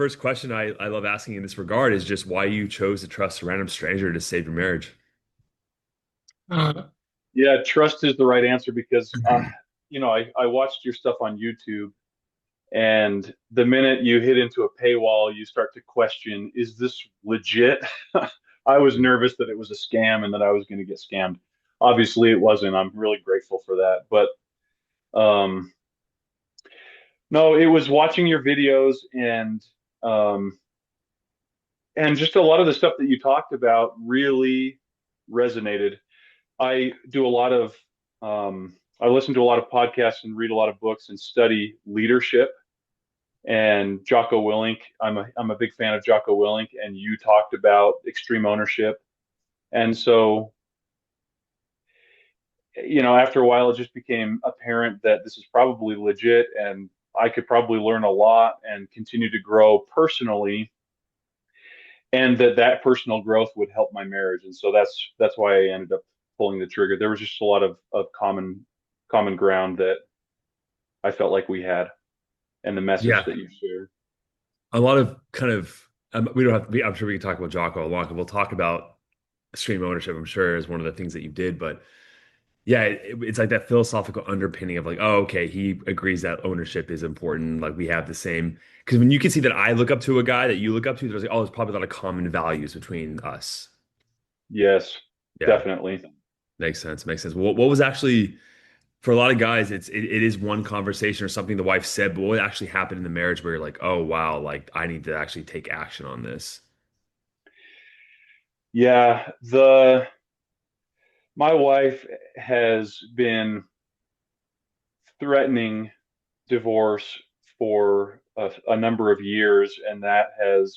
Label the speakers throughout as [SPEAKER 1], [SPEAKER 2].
[SPEAKER 1] first question I love asking in this regard is just why you chose to trust a random stranger to save your marriage.
[SPEAKER 2] Uh, yeah, trust is the right answer because, I watched your stuff on YouTube, and the minute you hit into a paywall, you start to question, is this legit? I was nervous that it was a scam and that I was going to get scammed. Obviously, it wasn't. I'm really grateful for that. But um, no, it was watching your videos um, and just a lot of the stuff that you talked about really resonated. I do a lot of I listen to a lot of podcasts and read a lot of books and study leadership and Jocko Willink. I'm a big fan of Jocko Willink, and you talked about extreme ownership. And so, after a while, it just became apparent that this is probably legit, and I could probably learn a lot and continue to grow personally, and that personal growth would help my marriage. And so that's why I ended up pulling the trigger. There was just a lot of common ground that I felt like we had, and the message
[SPEAKER 1] Yeah,
[SPEAKER 2] that you shared.
[SPEAKER 1] a lot of kind of we don't have to be, I'm sure we can talk about Jocko a lot, and we'll talk about stream ownership, I'm sure, is one of the things that you did. But yeah, it's like that philosophical underpinning of like, oh, okay, he agrees that ownership is important. Like we have the same, because when you can see that I look up to a guy that you look up to, there's like, oh, there's probably a lot of common values between us.
[SPEAKER 2] Yes,
[SPEAKER 1] Yeah,
[SPEAKER 2] definitely.
[SPEAKER 1] makes sense. Makes sense. What was actually for a lot of guys, it is one conversation or something the wife said, but what actually happened in the marriage where you're like, oh wow, like I need to actually take action on this.
[SPEAKER 2] Yeah, the my wife has been threatening divorce for a number of years, and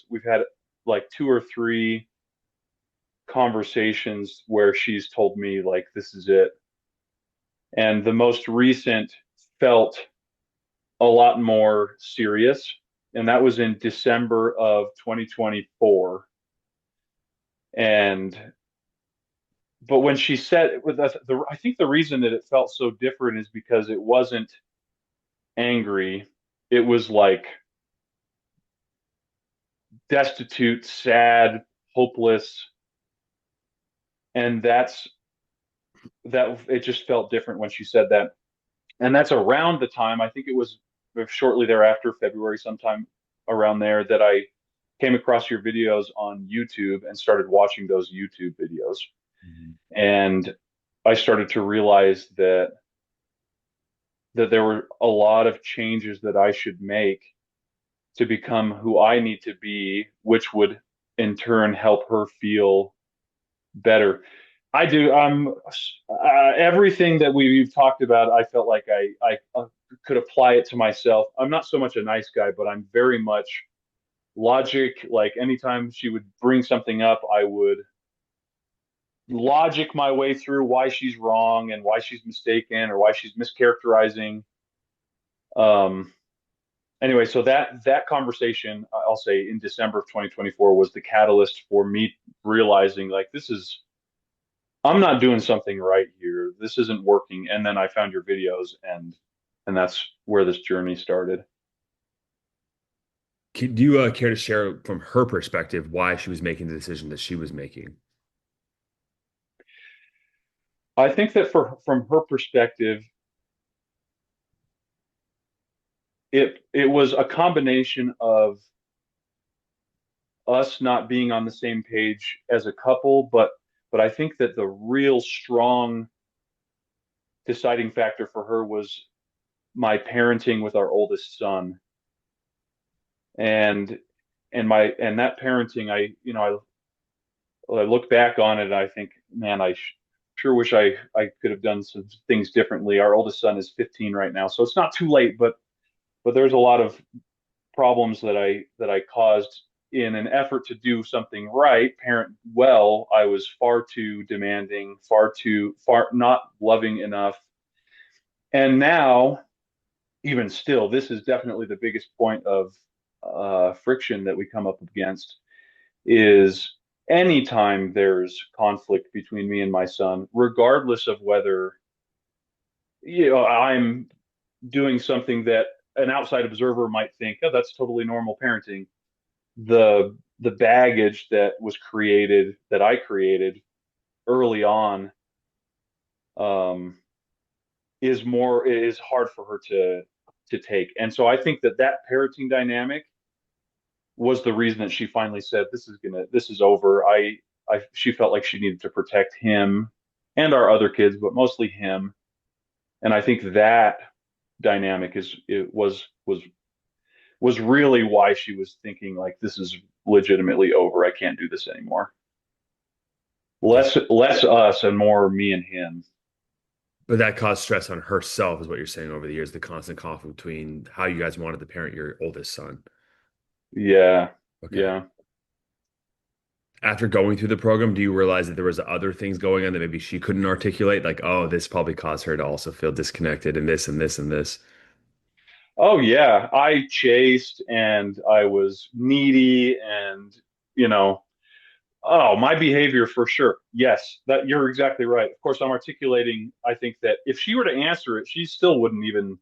[SPEAKER 2] we've had like two or three conversations where she's told me like this is it. And the most recent felt a lot more serious, and that was in December of 2024. And but when she said with I think the reason that it felt so different is because it wasn't angry. It was like destitute, sad, hopeless, and that it just felt different when she said that. And that's around the time, I think it was shortly thereafter, February sometime around there, that I came across your videos on YouTube and started watching those YouTube videos.
[SPEAKER 1] Mhm.
[SPEAKER 2] And I started to realize that there were a lot of changes that I should make to become who I need to be, which would in turn help her feel better. I do. Everything that we've talked about, I felt like I could apply it to myself. I'm not so much a nice guy, but I'm very much logic. Like anytime she would bring something up, I would logic my way through why she's wrong and why she's mistaken or why she's mischaracterizing. Um, anyway, so that conversation, I'll say in December of 2024, was the catalyst for me realizing like this is I'm not doing something right here. This isn't working. And then I found your videos, and that's where this journey started.
[SPEAKER 1] Do you care to share from her perspective why she was making the decision that she was making?
[SPEAKER 2] I think that from her perspective, it was a combination of us not being on the same page as a couple, but I think that the real strong deciding factor for her was my parenting with our oldest son. And and that parenting, I look back on it and I think, man, sure wish I could have done some things differently. Our oldest son is 15 right now, so it's not too late, but there's a lot of problems that I caused in an effort to do something right, parent well. I was far too demanding, far not loving enough. And now, even still, this is definitely the biggest point of friction that we come up against is anytime there's conflict between me and my son, regardless of whether I'm doing something that an outside observer might think, oh, that's totally normal parenting. the baggage that was created, that I created early on, um, is hard for her to take. And so I think that that parenting dynamic was the reason that she finally said, this is over. She felt like she needed to protect him and our other kids, but mostly him. And I think that dynamic was really why she was thinking like, this is legitimately over. I can't do this anymore.
[SPEAKER 1] Yeah.
[SPEAKER 2] Less us and more me and him.
[SPEAKER 1] But that caused stress on herself, is what you're saying over the years, the constant conflict between how you guys wanted to parent your oldest son.
[SPEAKER 2] Yeah.
[SPEAKER 1] Okay.
[SPEAKER 2] Yeah.
[SPEAKER 1] After going through the program, do you realize that there was other things going on that maybe she couldn't articulate? Like, oh, this probably caused her to also feel disconnected and this and this and this.
[SPEAKER 2] Oh yeah. I chased and I was needy and you know, oh, my behavior for sure. Yes, that you're exactly right. Of course, I'm articulating. I think that if she were to answer it, she still wouldn't even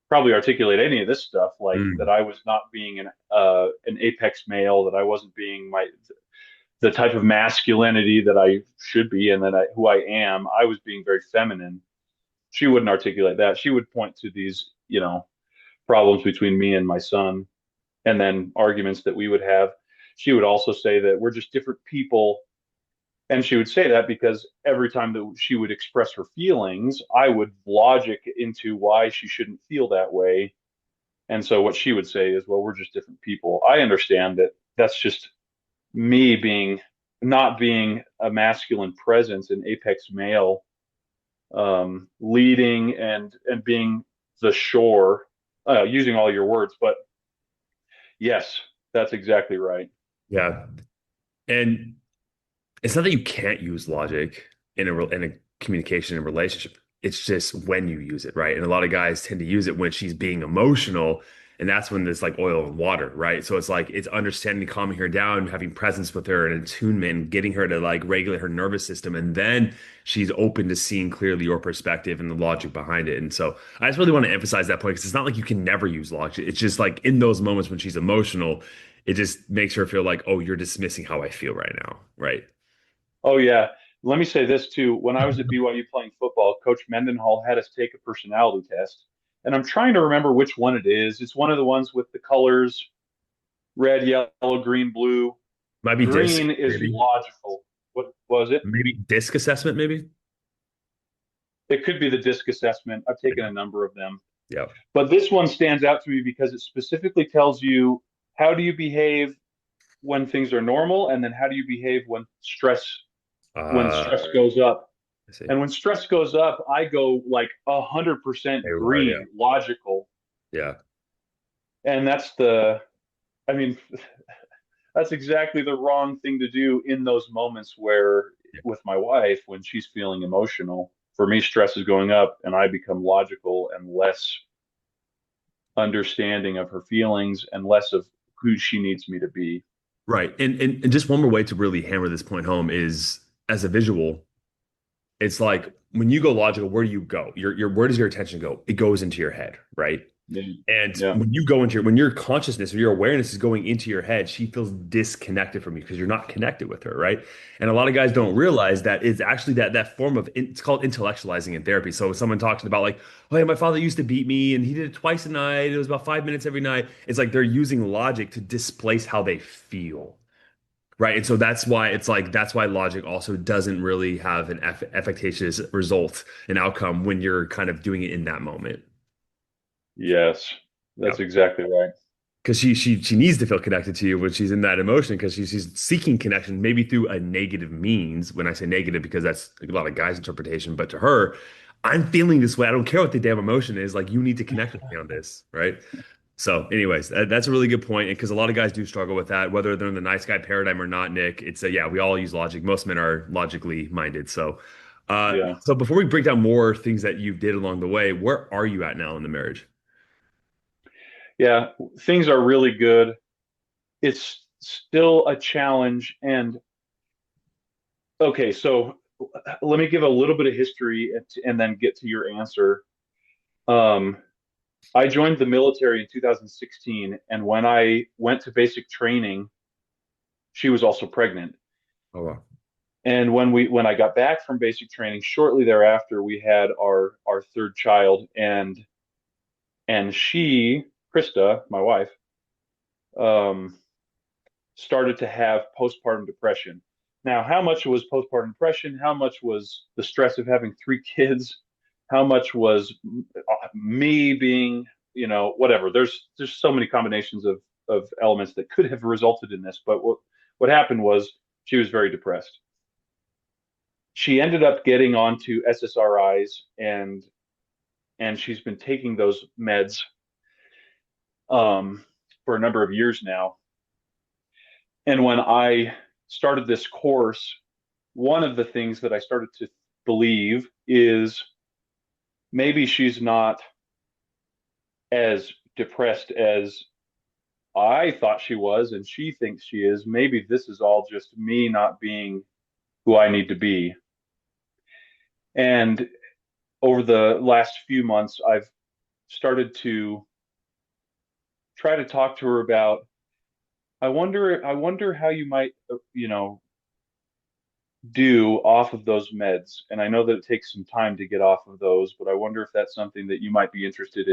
[SPEAKER 2] probably articulate any of this stuff, like that
[SPEAKER 1] Mm,
[SPEAKER 2] I was not being an apex male, that I wasn't being the type of masculinity that I should be, and that who I am. I was being very feminine. She wouldn't articulate that. She would point to these, problems between me and my son, and then arguments that we would have. She would also say that we're just different people. And she would say that because every time that she would express her feelings, I would logic into why she shouldn't feel that way. And so what she would say is, well, we're just different people. I understand that that's just me being not being a masculine presence, an apex male, leading and being the shore, using all your words. But yes, that's exactly right.
[SPEAKER 1] yeah. And it's not that you can't use logic in a communication and relationship. It's just when you use it, right? And a lot of guys tend to use it when she's being emotional, and that's when there's like oil and water, right? So it's like it's understanding, calming her down, having presence with her and attunement, getting her to like regulate her nervous system, and then she's open to seeing clearly your perspective and the logic behind it. And so I just really want to emphasize that point because it's not like you can never use logic. It's just like in those moments when she's emotional, it just makes her feel like, oh, you're dismissing how I feel right now, right?
[SPEAKER 2] Oh yeah. Let me say this too. When I was at BYU playing football, Coach Mendenhall had us take a personality test. And I'm trying to remember which one it is. It's one of the ones with the colors red, yellow, green, blue.
[SPEAKER 1] Might be disc,
[SPEAKER 2] Green is
[SPEAKER 1] maybe.
[SPEAKER 2] logical. What was it?
[SPEAKER 1] Maybe disc assessment, maybe.
[SPEAKER 2] It could be the DISC assessment. I've taken
[SPEAKER 1] Yeah.
[SPEAKER 2] a number of them.
[SPEAKER 1] Yeah.
[SPEAKER 2] But this one stands out to me because it specifically tells you how do you behave when things are normal and then how do you behave when
[SPEAKER 1] Uh,
[SPEAKER 2] stress goes up.
[SPEAKER 1] I see.
[SPEAKER 2] And when stress goes up, I go like 100%
[SPEAKER 1] Haywire, yeah.
[SPEAKER 2] green, logical.
[SPEAKER 1] Yeah.
[SPEAKER 2] And I mean, that's exactly the wrong thing to do in those moments where,
[SPEAKER 1] Yeah.
[SPEAKER 2] with my wife, when she's feeling emotional. For me, stress is going up and I become logical and less understanding of her feelings and less of who she needs me to be.
[SPEAKER 1] Right. And just one more way to really hammer this point home is as a visual, it's like when you go logical, where do you go? Your where does your attention go? It goes into your head, right?
[SPEAKER 2] Yeah.
[SPEAKER 1] And
[SPEAKER 2] Yeah.
[SPEAKER 1] when you go into when your consciousness or your awareness is going into your head, she feels disconnected from you because you're not connected with her, right? And a lot of guys don't realize that it's actually that form of it's called intellectualizing in therapy. So if someone talks about like, oh yeah, my father used to beat me and he did it twice a night. It was about 5 minutes every night. It's like they're using logic to displace how they feel. Right. And so that's why it's like that's why logic also doesn't really have an efficacious result, an outcome when you're kind of doing it in that moment.
[SPEAKER 2] Yes.
[SPEAKER 1] Yeah.
[SPEAKER 2] That's exactly right.
[SPEAKER 1] Because she needs to feel connected to you when she's in that emotion because she's seeking connection maybe through a negative means. When I say negative, because that's a lot of guys' interpretation, but to her, I'm feeling this way. I don't care what the damn emotion is. Like you need to connect with me on this, right? So, anyways, that's a really good point, and because a lot of guys do struggle with that, whether they're in the nice guy paradigm or not. Nick, it's a yeah, we all use logic. Most men are logically minded. So,
[SPEAKER 2] Yeah.
[SPEAKER 1] so before we break down more things that you did along the way, where are you at now in the marriage?
[SPEAKER 2] Yeah. Things are really good. It's still a challenge. And okay, so let me give a little bit of history and then get to your answer. Um, I joined the military in 2016, and when I went to basic training, she was also pregnant.
[SPEAKER 1] Oh, wow.
[SPEAKER 2] And when I got back from basic training, shortly thereafter, we had our third child, and she, Krista, my wife, um, started to have postpartum depression. Now, how much was postpartum depression? How much was the stress of having three kids? How much was me being, whatever? There's so many combinations of elements that could have resulted in this. But what happened was she was very depressed. She ended up getting onto SSRIs, and she's been taking those meds for a number of years now. And when I started this course, one of the things that I started to believe is maybe she's not as depressed as I thought she was, and she thinks she is. Maybe this is all just me not being who I need to be. And over the last few months, I've started to try to talk to her about, I wonder how you might, do off of those meds. And I know that it takes some time to get off of those, but I wonder if that's something that you might be interested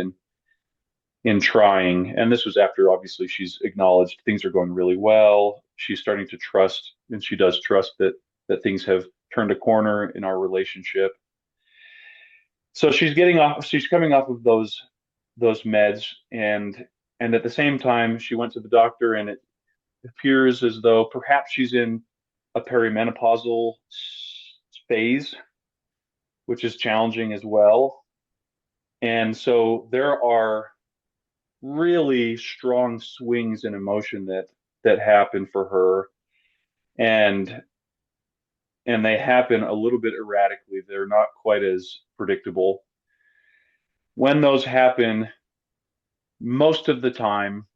[SPEAKER 2] in trying. And this was after obviously she's acknowledged things are going really well. She's starting to trust, and she does trust that things have turned a corner in our relationship. So she's coming off of those meds, and at the same time she went to the doctor, and it appears as though perhaps she's in a perimenopausal phase, which is challenging as well. And so there are really strong swings in emotion that happen for her, and they happen a little bit erratically. They're not quite as predictable. When those happen, most of the time,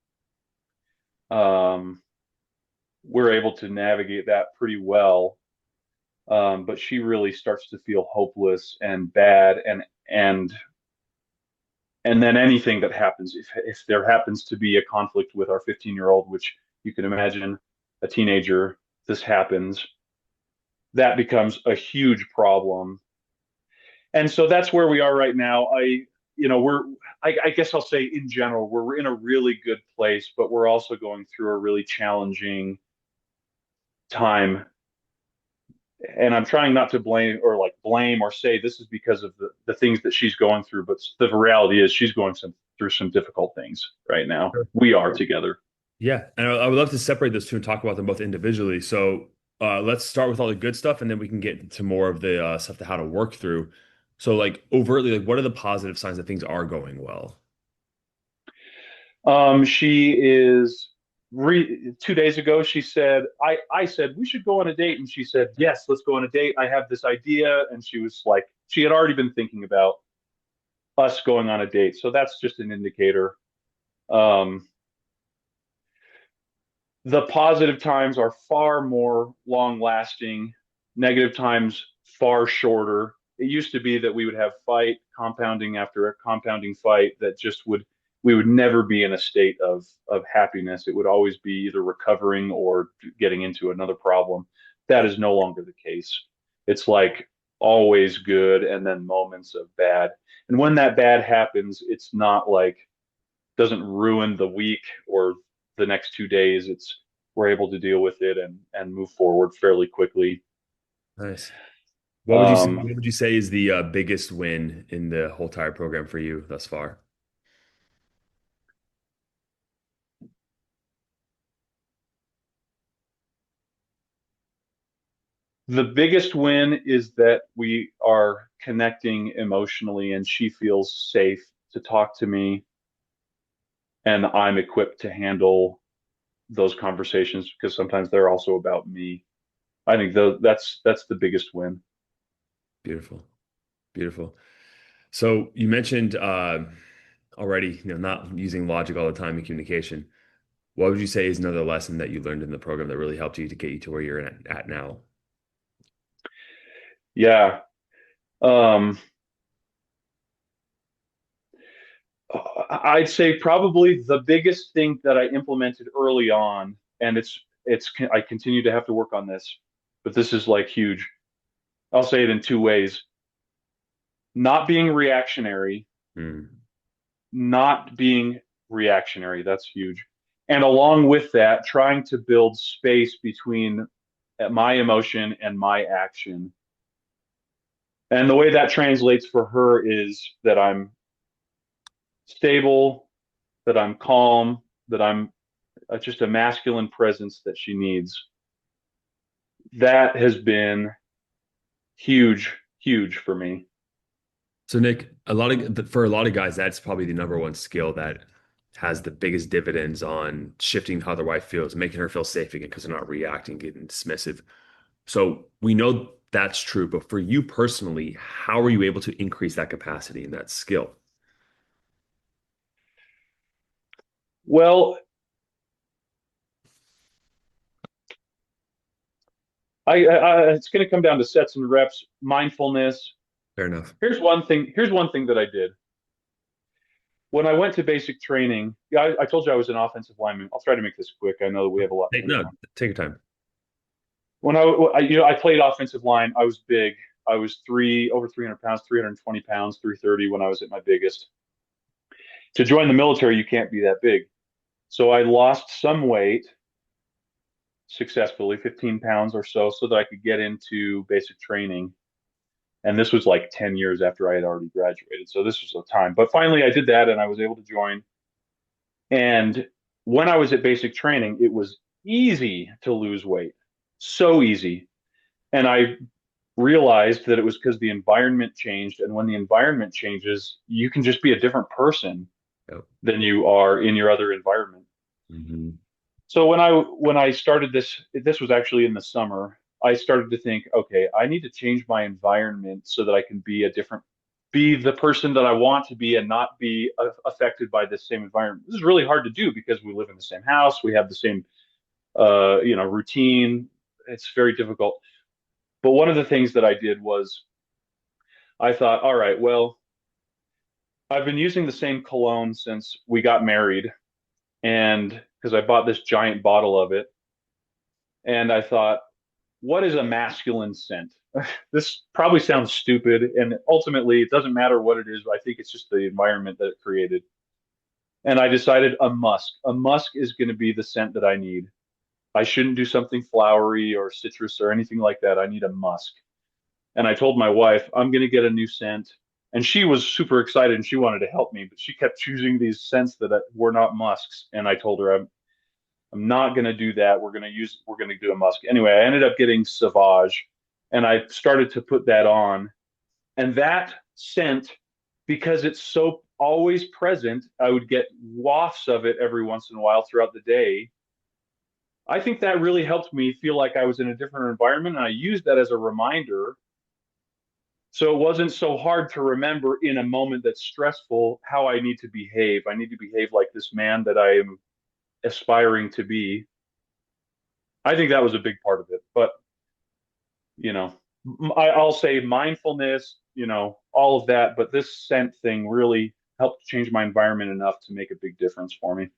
[SPEAKER 2] um, we're able to navigate that pretty well. But she really starts to feel hopeless and bad, and then anything that happens, if there happens to be a conflict with our 15-year-old, which you can imagine, a teenager, this happens, that becomes a huge problem. And so that's where we are right now. I guess I'll say in general, we're in a really good place, but we're also going through a really challenging time. And I'm trying not to blame or say this is because of the things that she's going through, but the reality is she's going through some difficult things right now.
[SPEAKER 1] Sure.
[SPEAKER 2] We are together.
[SPEAKER 1] Yeah, and I would love to separate those two and talk about them both individually. So let's start with all the good stuff, and then we can get to more of the stuff to how to work through. So, like overtly, like what are the positive signs that things are going well?
[SPEAKER 2] She is 2 days ago. She said, I said we should go on a date, and she said, yes, let's go on a date. I have this idea, and she was like, she had already been thinking about us going on a date, so that's just an indicator. Um, the positive times are far more long lasting, negative times far shorter. It used to be that we would have fight compounding after a compounding fight that just would we would never be in a state of happiness. It would always be either recovering or getting into another problem. That is no longer the case. It's like always good and then moments of bad. And when that bad happens, it's not like doesn't ruin the week or the next 2 days. It's we're able to deal with it and move forward fairly quickly.
[SPEAKER 1] Nice.
[SPEAKER 2] Um,
[SPEAKER 1] What would you say is the biggest win in the whole entire program for you thus far?
[SPEAKER 2] the biggest win is that we are connecting emotionally, and she feels safe to talk to me, and I'm equipped to handle those conversations because sometimes they're also about me. I think that's the biggest win.
[SPEAKER 1] Beautiful, beautiful. So you mentioned already, not using logic all the time in communication. What would you say is another lesson that you learned in the program that really helped you to get you to where you're at now?
[SPEAKER 2] Yeah. Um, I'd say probably the biggest thing that I implemented early on, and I continue to have to work on this, but this is like huge. I'll say it in two ways: not being reactionary,
[SPEAKER 1] Mm.
[SPEAKER 2] not being reactionary. That's huge. And along with that, trying to build space between my emotion and my action. And the way that translates for her is that I'm stable, that I'm calm, that I'm just a masculine presence that she needs. That has been huge, huge for me.
[SPEAKER 1] So Nick, for a lot of guys, that's probably the number one skill that has the biggest dividends on shifting how their wife feels, making her feel safe again because they're not reacting, getting dismissive. So we know that's true, but for you personally, how are you able to increase that capacity and that skill?
[SPEAKER 2] Well, it's going to come down to sets and reps, mindfulness.
[SPEAKER 1] Fair enough.
[SPEAKER 2] Here's one thing. Here's one thing that I did when I went to basic training. Yeah, I told you I was an offensive lineman. I'll try to make this quick. I know that we have a lot
[SPEAKER 1] Take,
[SPEAKER 2] going
[SPEAKER 1] no,
[SPEAKER 2] on.
[SPEAKER 1] take your time.
[SPEAKER 2] When I played offensive line, I was big. I was over 300 pounds, 320 pounds, 330 when I was at my biggest. To join the military, you can't be that big. So I lost some weight successfully, 15 pounds or so that I could get into basic training. And this was like 10 years after I had already graduated. So this was the time. But finally, I did that and I was able to join. And when I was at basic training, it was easy to lose weight. So easy. And I realized that it was because the environment changed. And when the environment changes, you can just be a different person
[SPEAKER 1] Yep.
[SPEAKER 2] than you are in your other environment.
[SPEAKER 1] Mhm.
[SPEAKER 2] So when I started this was actually in the summer. I started to think, okay, I need to change my environment so that I can be the person that I want to be and not be affected by this same environment. This is really hard to do because we live in the same house, we have the same routine. It's very difficult. But one of the things that I did was I thought, all right, well, I've been using the same cologne since we got married, and because I bought this giant bottle of it, and I thought, what is a masculine scent? This probably sounds stupid, and ultimately, it doesn't matter what it is. I think it's just the environment that it created. And I decided a musk. A musk is going to be the scent that I need. I shouldn't do something flowery or citrus or anything like that. I need a musk. And I told my wife, I'm going to get a new scent. And she was super excited and she wanted to help me, but she kept choosing these scents that were not musks. And I told her, I'm not going to do that. We're going to do a musk. Anyway, I ended up getting Sauvage and I started to put that on. And that scent, because it's so always present, I would get wafts of it every once in a while throughout the day. I think that really helped me feel like I was in a different environment. And I used that as a reminder. So it wasn't so hard to remember in a moment that's stressful how I need to behave. I need to behave like this man that I am aspiring to be. I think that was a big part of it. But, you know, I'll say mindfulness, all of that. But this scent thing really helped change my environment enough to make a big difference for me.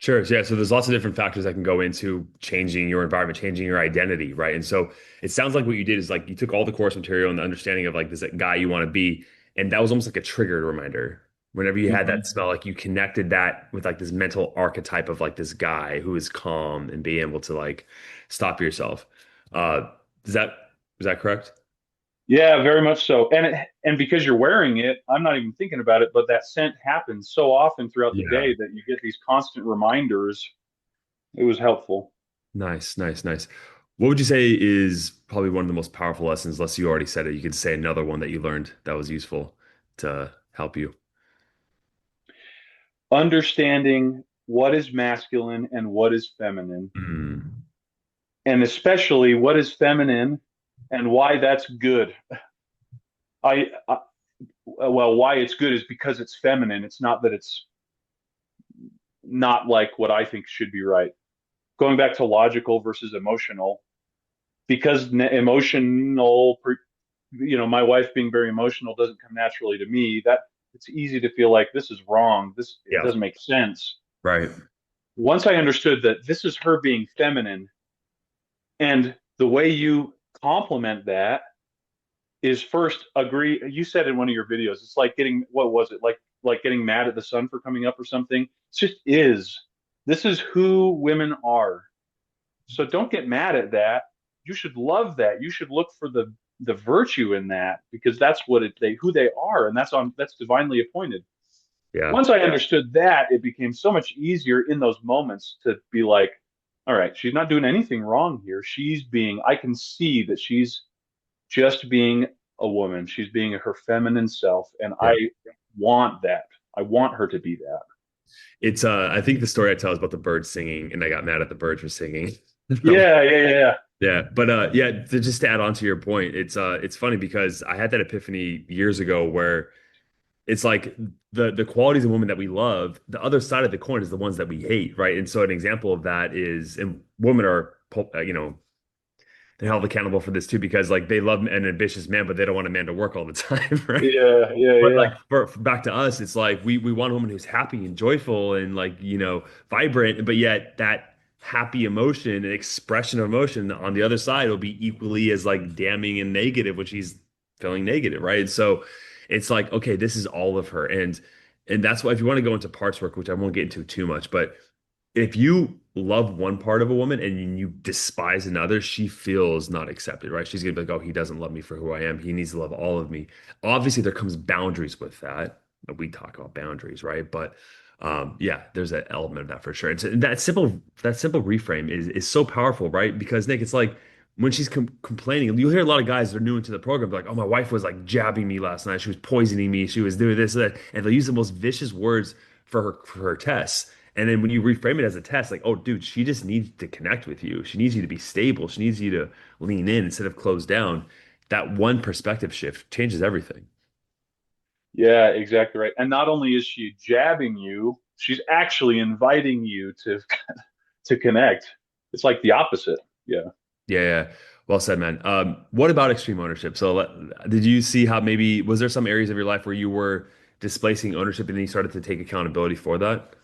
[SPEAKER 1] Sure. Yeah. So there's lots of different factors that can go into changing your environment, changing your identity, right? And so it sounds like what you did is like you took all the course material and the understanding of like this guy you want to be, and that was almost like a trigger reminder. Whenever you had
[SPEAKER 2] Mm-hmm.
[SPEAKER 1] that smell, like you connected that with like this mental archetype of like this guy who is calm and being able to like stop yourself. Is that is that correct?
[SPEAKER 2] Yeah, very much so. And because you're wearing it, I'm not even thinking about it, but that scent happens so often throughout the
[SPEAKER 1] Yeah.
[SPEAKER 2] day that you get these constant reminders. It was helpful.
[SPEAKER 1] Nice, nice, nice. What would you say is probably one of the most powerful lessons, unless you already said it, you could say another one that you learned that was useful to help you?
[SPEAKER 2] Understanding what is masculine and what is feminine,
[SPEAKER 1] Mm,
[SPEAKER 2] and especially what is feminine and why that's good. I well, why it's good is because it's feminine. It's not that it's not like what I think should be right. Going back to logical versus emotional, because emotional, my wife being very emotional doesn't come naturally to me. That It's easy to feel like this is wrong. This it
[SPEAKER 1] Yeah.
[SPEAKER 2] doesn't make sense.
[SPEAKER 1] Right.
[SPEAKER 2] Once I understood that this is her being feminine, and the way you complement that is first agree. You said in one of your videos, it's like getting what was it like getting mad at the sun for coming up or something. It just is. This is who women are. So don't get mad at that. You should love that. You should look for the virtue in that because that's what they who they are, and that's divinely appointed.
[SPEAKER 1] Yeah.
[SPEAKER 2] Once I understood that, it became so much easier in those moments to be like, all right, she's not doing anything wrong here. I can see that she's just being a woman. She's being her feminine self, and
[SPEAKER 1] Yeah.
[SPEAKER 2] I want that. I want her to be that.
[SPEAKER 1] It's I think the story I tell is about the birds singing, and I got mad at the birds for singing.
[SPEAKER 2] Yeah, yeah, yeah, yeah.
[SPEAKER 1] Yeah, but yeah, just to add on to your point, it's funny because I had that epiphany years ago where it's like the qualities of women that we love, the other side of the coin is the ones that we hate, right? And so an example of that is, and women are, they're held accountable for this too because like they love an ambitious man, but they don't want a man to work all the time, right?
[SPEAKER 2] Yeah, yeah,
[SPEAKER 1] But like
[SPEAKER 2] yeah.
[SPEAKER 1] for back to us, it's like we want a woman who's happy and joyful and like, vibrant, but yet that happy emotion and expression of emotion on the other side will be equally as like damning and negative when she's feeling negative, right? And so it's like, okay, this is all of her. And that's why if you want to go into parts work, which I won't get into too much, but if you love one part of a woman and you despise another, she feels not accepted, right? She's gonna be like, oh, he doesn't love me for who I am. He needs to love all of me. Obviously, there comes boundaries with that. We talk about boundaries, right? But yeah, there's an element of that for sure. And so that simple reframe is so powerful, right? Because Nick, it's like when she's complaining, you hear a lot of guys that are new into the program, like, oh, my wife was like jabbing me last night. She was poisoning me. She was doing this, that, and they'll use the most vicious words for her tests. And then when you reframe it as a test, like, oh, dude, she just needs to connect with you. She needs you to be stable. She needs you to lean in instead of close down. That one perspective shift changes everything.
[SPEAKER 2] Yeah, exactly right. And not only is she jabbing you, she's actually inviting you to to connect. It's like the opposite. Yeah.
[SPEAKER 1] Yeah, yeah. Well said, man. What about extreme ownership? So, did you see how maybe was there some areas of your life where you were displacing ownership and then you started to take accountability for that?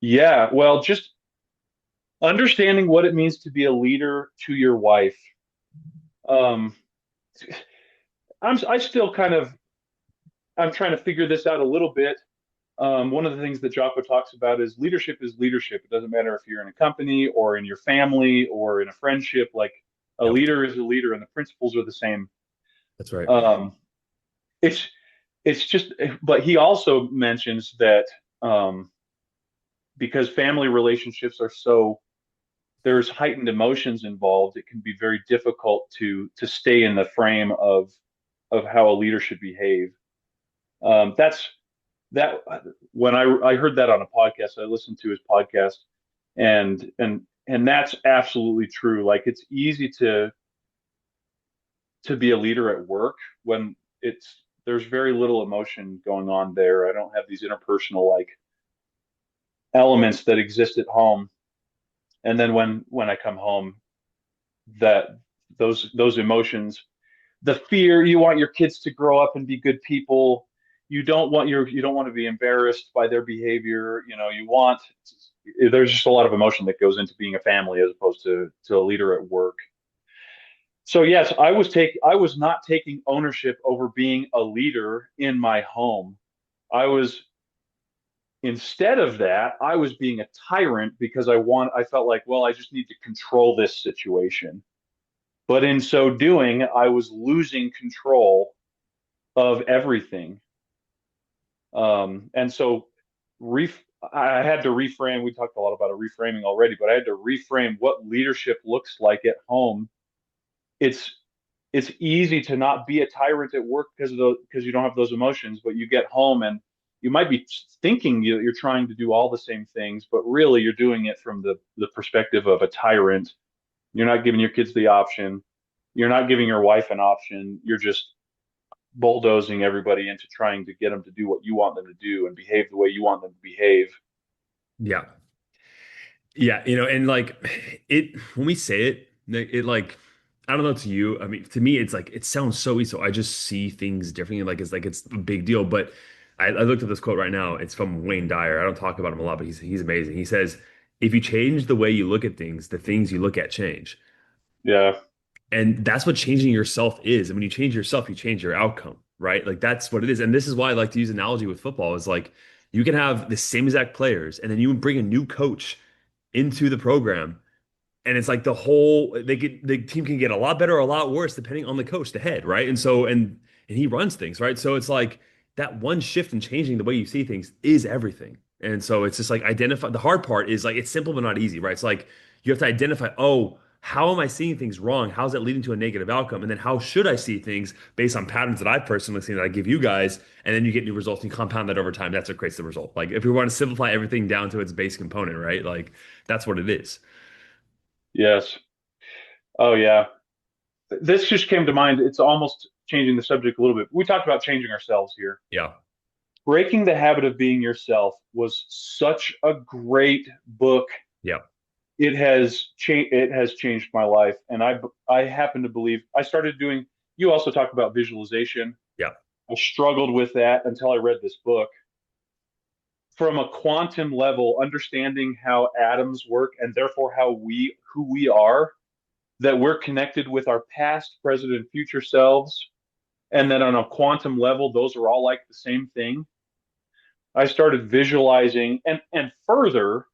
[SPEAKER 2] Yeah, well, just understanding what it means to be a leader to your wife. Um, I still kind of I'm trying to figure this out a little bit. One of the things that Jocko talks about is leadership is leadership. It doesn't matter if you're in a company or in your family or in a friendship. Like a
[SPEAKER 1] Yep,
[SPEAKER 2] leader is a leader, and the principles are the same.
[SPEAKER 1] that's right.
[SPEAKER 2] Um, it's it's just, but he also mentions that um, because family relationships are so there's heightened emotions involved, it can be very difficult to stay in the frame of how a leader should behave. That's that when I heard that on a podcast, I listened to his podcast, and that's absolutely true. Like it's easy to be a leader at work when it's there's very little emotion going on there. I don't have these interpersonal like elements that exist at home. And then when I come home, that those emotions, the fear, you want your kids to grow up and be good people. You don't want to be embarrassed by their behavior. You want there's just a lot of emotion that goes into being a family as opposed to a leader at work. So yes, I was not taking ownership over being a leader in my home. I was Instead of that, I was being a tyrant because I felt like, well, I just need to control this situation. But in so doing, I was losing control of everything. And so ref I had to reframe. We talked a lot about a reframing already, but I had to reframe what leadership looks like at home. It's it's easy to not be a tyrant at work because you don't have those emotions, but you get home and you might be thinking you're trying to do all the same things, but really you're doing it from the perspective of a tyrant. You're not giving your kids the option. You're not giving your wife an option. You're just bulldozing everybody into trying to get them to do what you want them to do and behave the way you want them to behave.
[SPEAKER 1] Yeah. Yeah, and like it when we say it, Nick, it like I don't know to you. I mean, to me, it's like it sounds so easy. So I just see things differently. Like it's a big deal. But I looked at this quote right now. It's from Wayne Dyer. I don't talk about him a lot, but he's amazing. He says, "If you change the way you look at things, the things you look at change."
[SPEAKER 2] Yeah.
[SPEAKER 1] And that's what changing yourself is. And when you change yourself, you change your outcome, right? Like that's what it is. And this is why I like to use analogy with football is like you can have the same exact players, and then you bring a new coach into the program and it's like the team can get a lot better or a lot worse depending on the coach, the head, right? And so and he runs things, right? So it's like that one shift in changing the way you see things is everything. And so it's just like identify the hard part is like it's simple but not easy, right? It's like you have to identify, oh, how am I seeing things wrong? How's that leading to a negative outcome? And then how should I see things based on patterns that I've personally seen that I give you guys? And then you get new results and you compound that over time. That's what creates the result. Like if we want to simplify everything down to its base component, right? Like that's what it is.
[SPEAKER 2] Yes. Oh, yeah. This just came to mind. It's almost changing the subject a little bit. We talked about changing ourselves here.
[SPEAKER 1] Yeah.
[SPEAKER 2] Breaking the Habit of Being Yourself was such a great book.
[SPEAKER 1] Yeah.
[SPEAKER 2] It has changed my life, and I happen to believe I started doing. You also talk about visualization.
[SPEAKER 1] Yeah.
[SPEAKER 2] I struggled with that until I read this book. From a quantum level, understanding how atoms work and therefore how we who we are, that we're connected with our past, present, and future selves, and then on a quantum level, those are all like the same thing. I started visualizing and further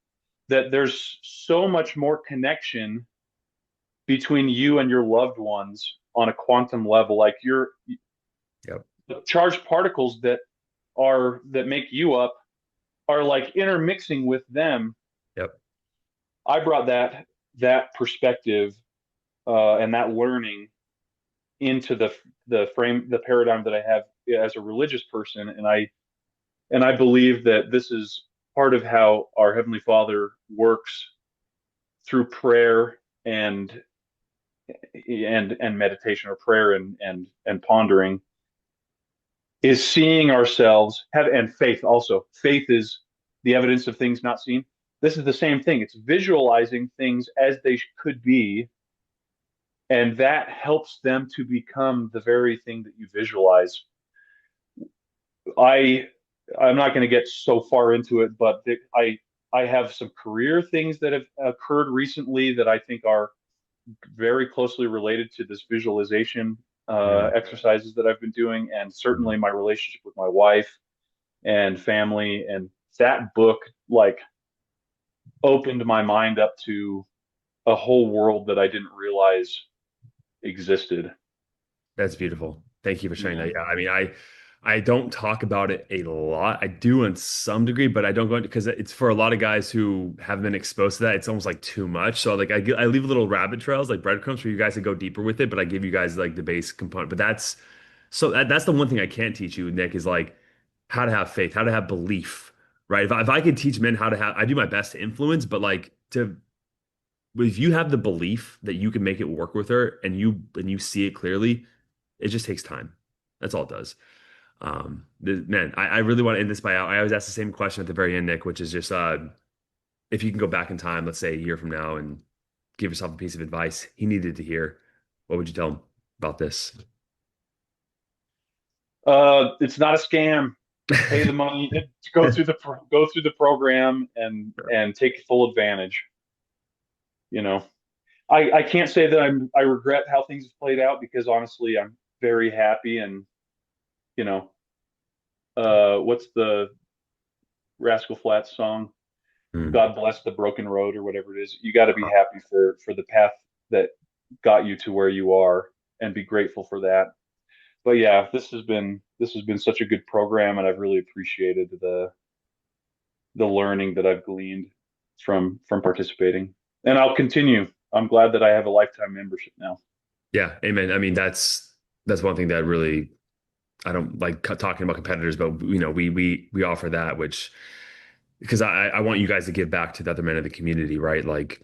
[SPEAKER 2] that there's so much more connection between you and your loved ones on a quantum level. Like your
[SPEAKER 1] Yep.
[SPEAKER 2] charged particles that make you up are like intermixing with them.
[SPEAKER 1] Yep.
[SPEAKER 2] I brought that perspective and that learning into the paradigm that I have as a religious person, and I believe that this is part of how our Heavenly Father works through prayer and and meditation, or prayer and pondering, is seeing ourselves have and faith also. Faith is the evidence of things not seen. This is the same thing. It's visualizing things as they could be, and that helps them to become the very thing that you visualize. I I'm not going to get so far into it, but I have some career things that have occurred recently that I think are very closely related to this visualization
[SPEAKER 1] Mm,
[SPEAKER 2] exercises that I've been doing, and
[SPEAKER 1] mm.
[SPEAKER 2] certainly my relationship with my wife and family. And that book like opened my mind up to a whole world that I didn't realize existed.
[SPEAKER 1] That's beautiful. Thank you for sharing
[SPEAKER 2] Yeah.
[SPEAKER 1] that. Yeah, I mean, I don't talk about it a lot. I do in some degree, but I don't go into because it's for a lot of guys who haven't been exposed to that. It's almost like too much. So like I leave little rabbit trails like breadcrumbs for you guys to go deeper with it, but I give you guys like the base component. But that's the one thing I can't teach you, Nick, is like how to have faith, how to have belief, right? If I could teach men how to have, I do my best to influence, but like to if you have the belief that you can make it work with her and you see it clearly, it just takes time. That's all it does. Man, I really want to end this by out. I always ask the same question at the very end, Nick, which is just if you can go back in time, let's say a year from now, and give yourself a piece of advice he needed to hear, what would you tell him about this?
[SPEAKER 2] It's not a scam. Pay the money, go through the program, and take full advantage. You know, I can't say that I regret how things have played out, because honestly, I'm very happy. And you know, what's the Rascal Flatts song?
[SPEAKER 1] Hmm.
[SPEAKER 2] God bless the broken road, or whatever it is. You got to be happy for the path that got you to where you are, and be grateful for that. But yeah, this has been such a good program, and I've really appreciated the learning that I've gleaned from participating, and I'll continue. I'm glad that I have a lifetime membership now.
[SPEAKER 1] Yeah, amen. I mean, that's one thing that really I don't like talking about competitors, but we offer that, which because I want you guys to give back to the other men of the community, right? Like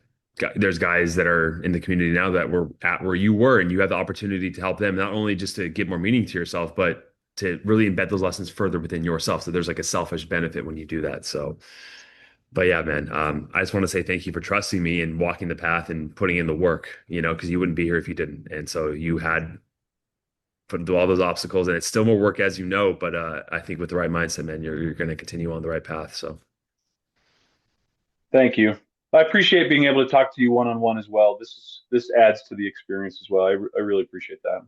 [SPEAKER 1] there's guys that are in the community now that were at where you were, and you have the opportunity to help them not only just to give more meaning to yourself, but to really embed those lessons further within yourself. So there's like a selfish benefit when you do that. So But yeah, man, I just want to say thank you for trusting me and walking the path and putting in the work, because you wouldn't be here if you didn't. And so you had put through all those obstacles, and it's still more work as you know, but I think with the right mindset, man, you're going to continue on the right path. So
[SPEAKER 2] Thank you. I appreciate being able to talk to you one on one as well. This adds to the experience as well. I really appreciate that.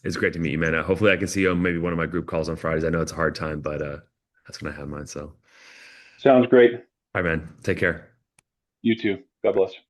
[SPEAKER 1] it's great to meet you, man. Hopefully I can see you on maybe one of my group calls on Fridays. I know it's a hard time, but that's when I have mine. So,
[SPEAKER 2] Sounds great.
[SPEAKER 1] all right, man, take care.
[SPEAKER 2] You too. God bless.